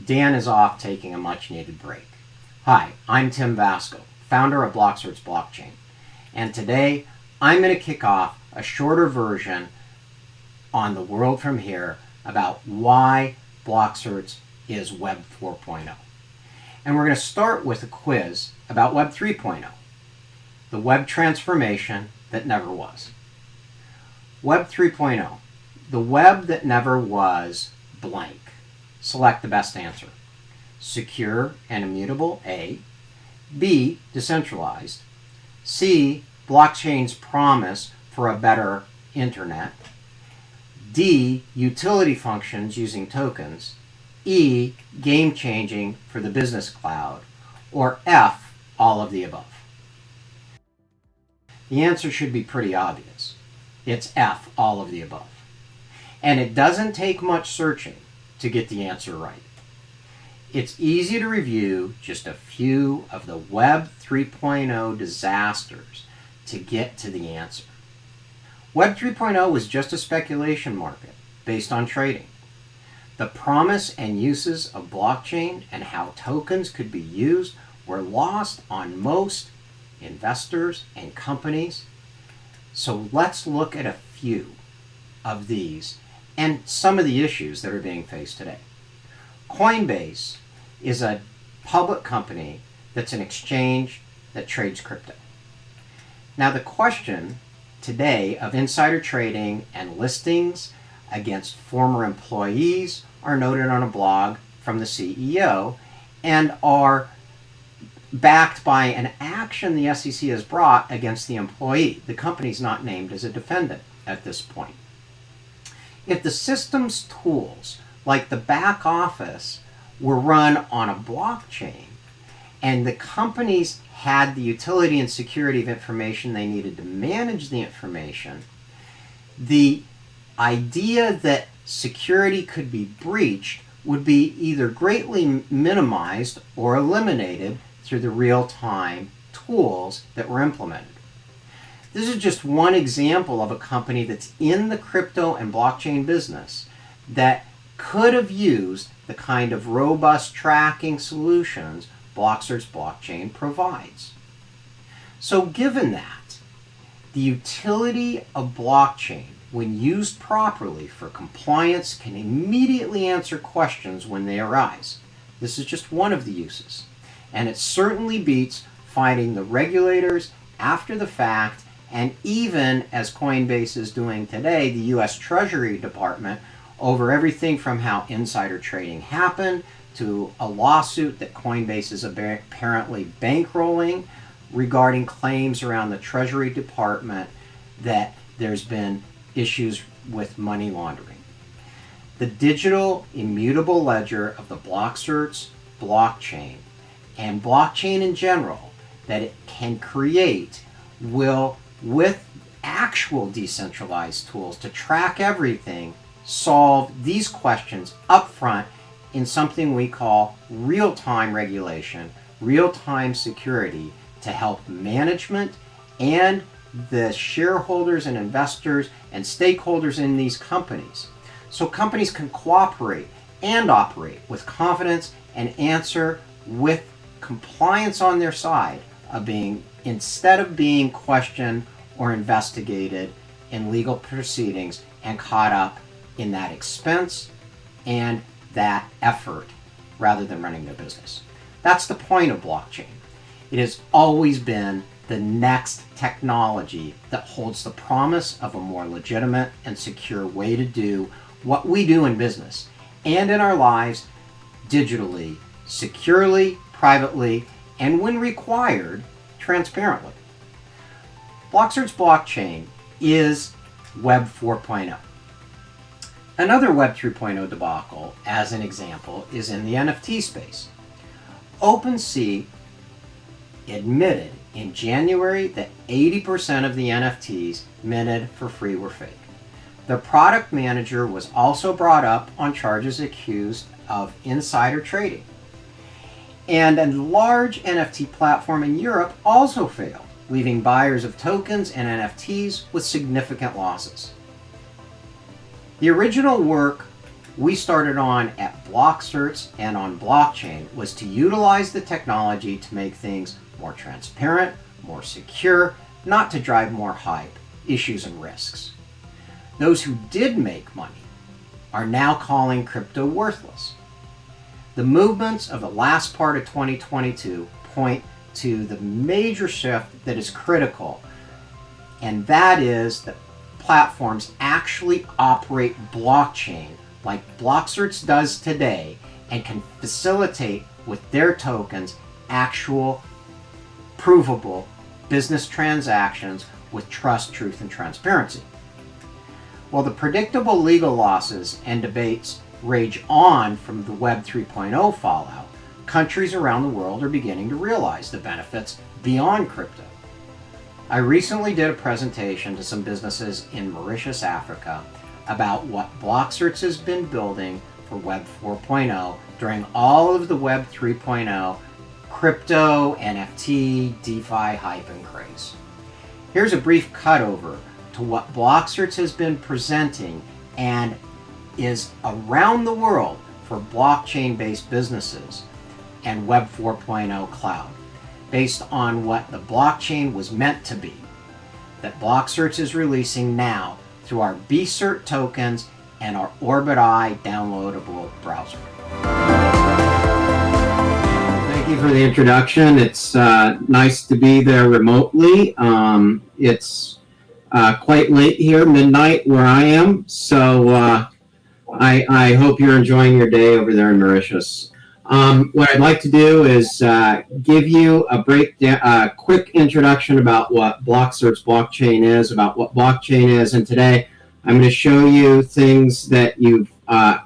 Dan is off taking a much-needed break. Hi, I'm Tim Vasco, founder of BlockCerts Blockchain, and today I'm going to kick off a shorter version on the world from here about why BlockCerts is Web 4.0. And we're going to start with a quiz about Web 3.0, the web transformation that never was. Web 3.0, the web that never was blank. Select the best answer. Secure and immutable, A. B, decentralized. C, blockchain's promise for a better internet. D, utility functions using tokens. E, game-changing for the business cloud. Or F, all of the above. The answer should be pretty obvious. It's F, all of the above. And it doesn't take much searching to get the answer right. It's easy to review just a few of the Web 3.0 disasters to get to the answer. Web 3.0 was just a speculation market based on trading. The promise and uses of blockchain and how tokens could be used were lost on most investors and companies. So let's look at a few of these and some of the issues that are being faced today. Coinbase is a public company that's an exchange that trades crypto. Now the question today of insider trading and listings against former employees are noted on a blog from the CEO and are backed by an action the SEC has brought against the employee. The company's not named as a defendant at this point. If the system's tools, like the back office, were run on a blockchain and the companies had the utility and security of information they needed to manage the information, the idea that security could be breached would be either greatly minimized or eliminated through the real-time tools that were implemented. This is just one example of a company that's in the crypto and blockchain business that could have used the kind of robust tracking solutions BlockCerts Blockchain provides. So given that, the utility of blockchain, when used properly for compliance, can immediately answer questions when they arise. This is just one of the uses. And it certainly beats fighting the regulators after the fact, and even, as Coinbase is doing today, the U.S. Treasury Department over everything from how insider trading happened to a lawsuit that Coinbase is apparently bankrolling regarding claims around the Treasury Department that there's been issues with money laundering. The digital immutable ledger of the BlockCerts blockchain and blockchain in general that it can create will, with actual decentralized tools to track everything, solve these questions up front in something we call real-time regulation, real-time security, to help management and the shareholders and investors and stakeholders in these companies. So companies can cooperate and operate with confidence and answer with compliance on their side of being, instead of being questioned or investigated in legal proceedings and caught up in that expense and that effort rather than running their business. That's the point of blockchain. It has always been the next technology that holds the promise of a more legitimate and secure way to do what we do in business and in our lives digitally, securely, privately, and when required, transparently. BlockCerts Blockchain is Web 4.0. Another Web 3.0 debacle, as an example, is in the NFT space. OpenSea admitted in January that 80% of the NFTs minted for free were fake. The product manager was also brought up on charges accused of insider trading. And a large NFT platform in Europe also failed, leaving buyers of tokens and NFTs with significant losses. The original work we started on at BlockCerts and on blockchain was to utilize the technology to make things more transparent, more secure, not to drive more hype, issues, and risks. Those who did make money are now calling crypto worthless. The movements of the last part of 2022 point to the major shift that is critical, and that is that platforms actually operate blockchain like BlockCerts does today and can facilitate with their tokens actual provable business transactions with trust, truth, and transparency. While the predictable legal losses and debates rage on from the Web 3.0 fallout, countries around the world are beginning to realize the benefits beyond crypto. I recently did a presentation to some businesses in Mauritius, Africa, about what BlockCerts has been building for Web 4.0 during all of the Web 3.0 crypto, NFT, DeFi hype and craze. Here's a brief cutover to what BlockCerts has been presenting and is around the world for blockchain-based businesses and Web 4.0 cloud, based on what the blockchain was meant to be, that BlockCerts is releasing now through our BCert tokens and our Orbit-I downloadable browser. Thank you for the introduction. It's nice to be there remotely. It's quite late here, midnight where I am, so I hope you're enjoying your day over there in Mauritius. What I'd like to do is give you a quick introduction about what BlockCerts Blockchain is, about what blockchain is, and today I'm going to show you things that you've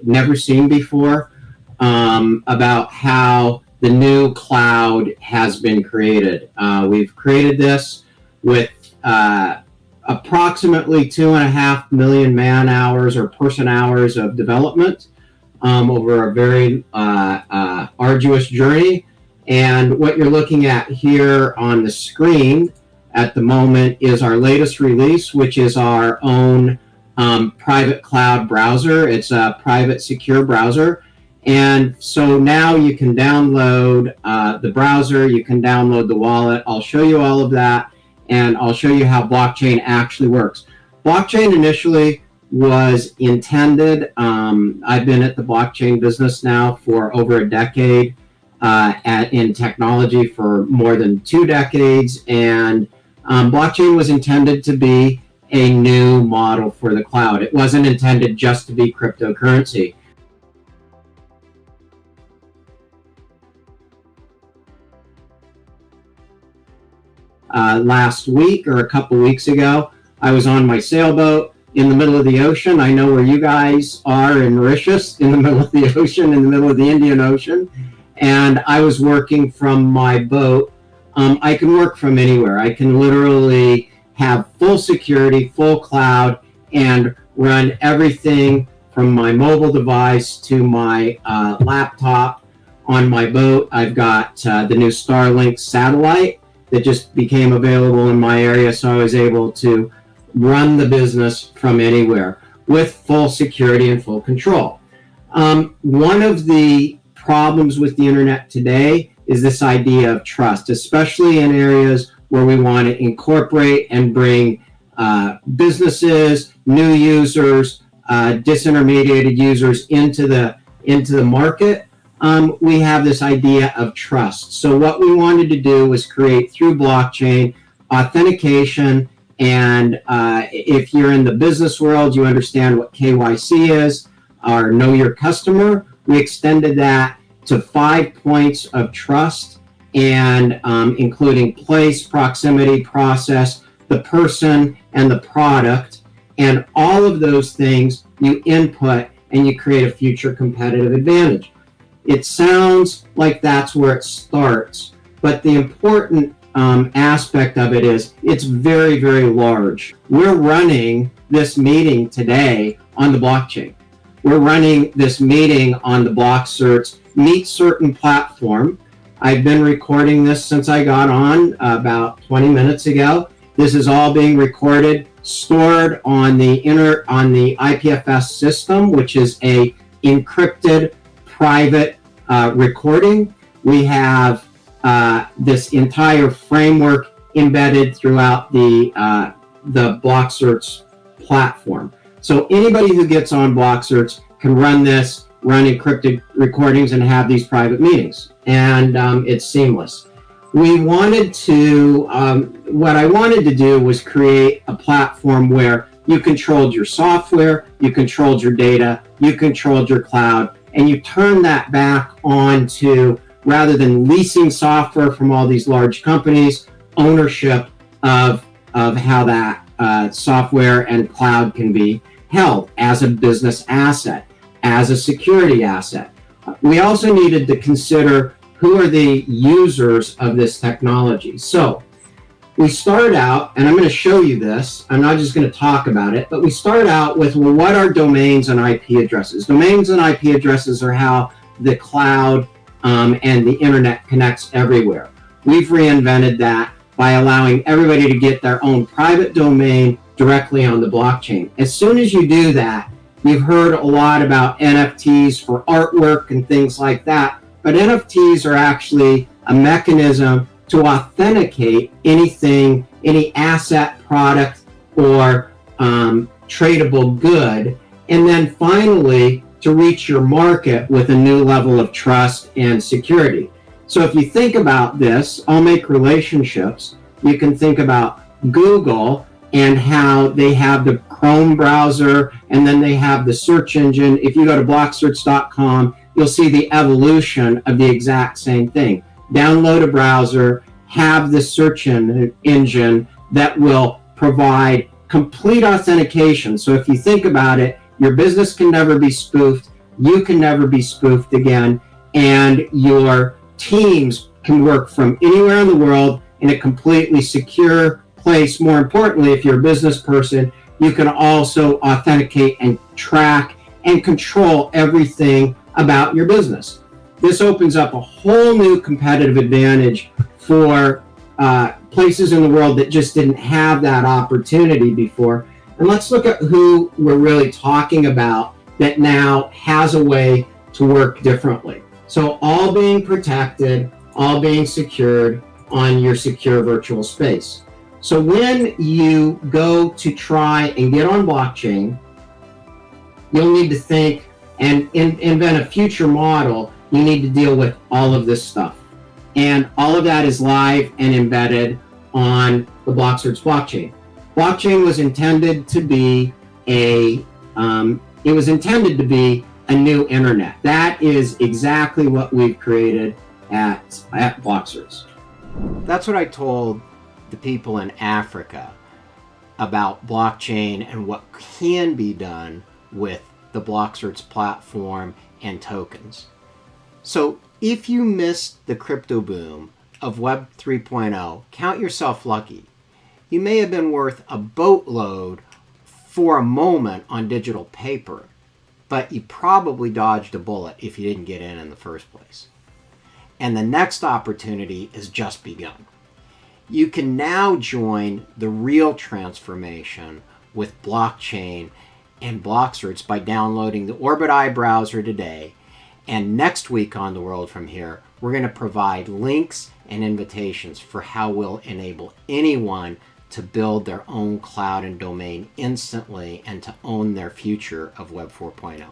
never seen before about how the new cloud has been created. We've created this with approximately 2.5 million man hours or person hours of development over a very arduous journey. And what you're looking at here on the screen at the moment is our latest release, which is our own private cloud browser. It's a private secure browser. And so now you can download the browser, you can download the wallet. I'll show you all of that, and I'll show you how blockchain actually works. Blockchain initially was intended, I've been at the blockchain business now for over a decade, in technology for more than 2 decades, and blockchain was intended to be a new model for the cloud. It wasn't intended just to be cryptocurrency. Last week or a couple weeks ago, I was on my sailboat in the middle of the ocean. I know where you guys are in Mauritius, in the middle of the ocean, in the middle of the Indian Ocean. And I was working from my boat. I can work from anywhere. I can literally have full security, full cloud, and run everything from my mobile device to my laptop on my boat. I've got the new Starlink satellite that just became available in my area, so I was able to run the business from anywhere with full security and full control. One of the problems with the internet today is this idea of trust, especially in areas where we want to incorporate and bring businesses, new users, disintermediated users into the market. We have this idea of trust. So what we wanted to do was create through blockchain authentication. And if you're in the business world, you understand what KYC is, or know your customer. We extended that to 5 points of trust, and including place, proximity, process, the person, and the product. And all of those things you input and you create a future competitive advantage. It sounds like that's where it starts, but the important aspect of it is it's very, very large. We're running this meeting today on the blockchain. We're running this meeting on the BlockCerts Meet Certain platform. I've been recording this since I got on about 20 minutes ago. This is all being recorded, stored on the IPFS system, which is a encrypted private recording. We have this entire framework embedded throughout the BlockCerts platform. So anybody who gets on BlockCerts can run encrypted recordings and have these private meetings. And it's seamless. What I wanted to do was create a platform where you controlled your software, you controlled your data, you controlled your cloud, and you turn that back on to, rather than leasing software from all these large companies, ownership of how that software and cloud can be held as a business asset, as a security asset. We also needed to consider who are the users of this technology. So we start out, and I'm going to show you this, I'm not just going to talk about it, but we start out with, well, what are domains and IP addresses? Domains and IP addresses are how the cloud and the internet connects everywhere. We've reinvented that by allowing everybody to get their own private domain directly on the blockchain. As soon as you do that, you've heard a lot about NFTs for artwork and things like that, but NFTs are actually a mechanism to authenticate anything, any asset, product, or tradable good, and then finally to reach your market with a new level of trust and security. So if you think about this, I'll make relationships. You can think about Google and how they have the Chrome browser, and then they have the search engine. If you go to BlockCerts.com, you'll see the evolution of the exact same thing. Download a browser, have the search engine that will provide complete authentication. So if you think about it, your business can never be spoofed, you can never be spoofed again, and your teams can work from anywhere in the world in a completely secure place. More importantly, if you're a business person, you can also authenticate and track and control everything about your business. This opens up a whole new competitive advantage for places in the world that just didn't have that opportunity before. And let's look at who we're really talking about that now has a way to work differently. So all being protected, all being secured on your secure virtual space. So when you go to try and get on blockchain, you'll need to think and invent a future model. You need to deal with all of this stuff. And all of that is live and embedded on the BlockCerts blockchain. Blockchain was intended to be a new internet. That is exactly what we've created at BlockCerts. That's what I told the people in Africa about blockchain and what can be done with the BlockCerts platform and tokens. So if you missed the crypto boom of Web 3.0, count yourself lucky. You may have been worth a boatload for a moment on digital paper, but you probably dodged a bullet if you didn't get in the first place. And the next opportunity has just begun. You can now join the real transformation with blockchain and BlockCerts by downloading the Orbit Eye browser today. And next week on The World From Here, we're going to provide links and invitations for how we'll enable anyone to build their own cloud and domain instantly and to own their future of Web 4.0.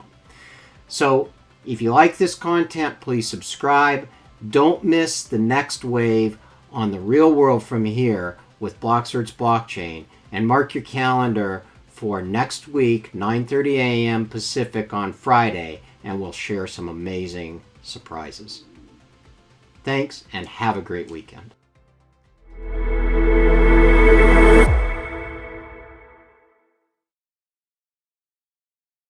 So if you like this content, please subscribe. Don't miss the next wave on The Real World From Here with BlockCerts Blockchain, and mark your calendar for next week, 9:30 a.m. Pacific on Friday, and we'll share some amazing surprises. Thanks, and have a great weekend.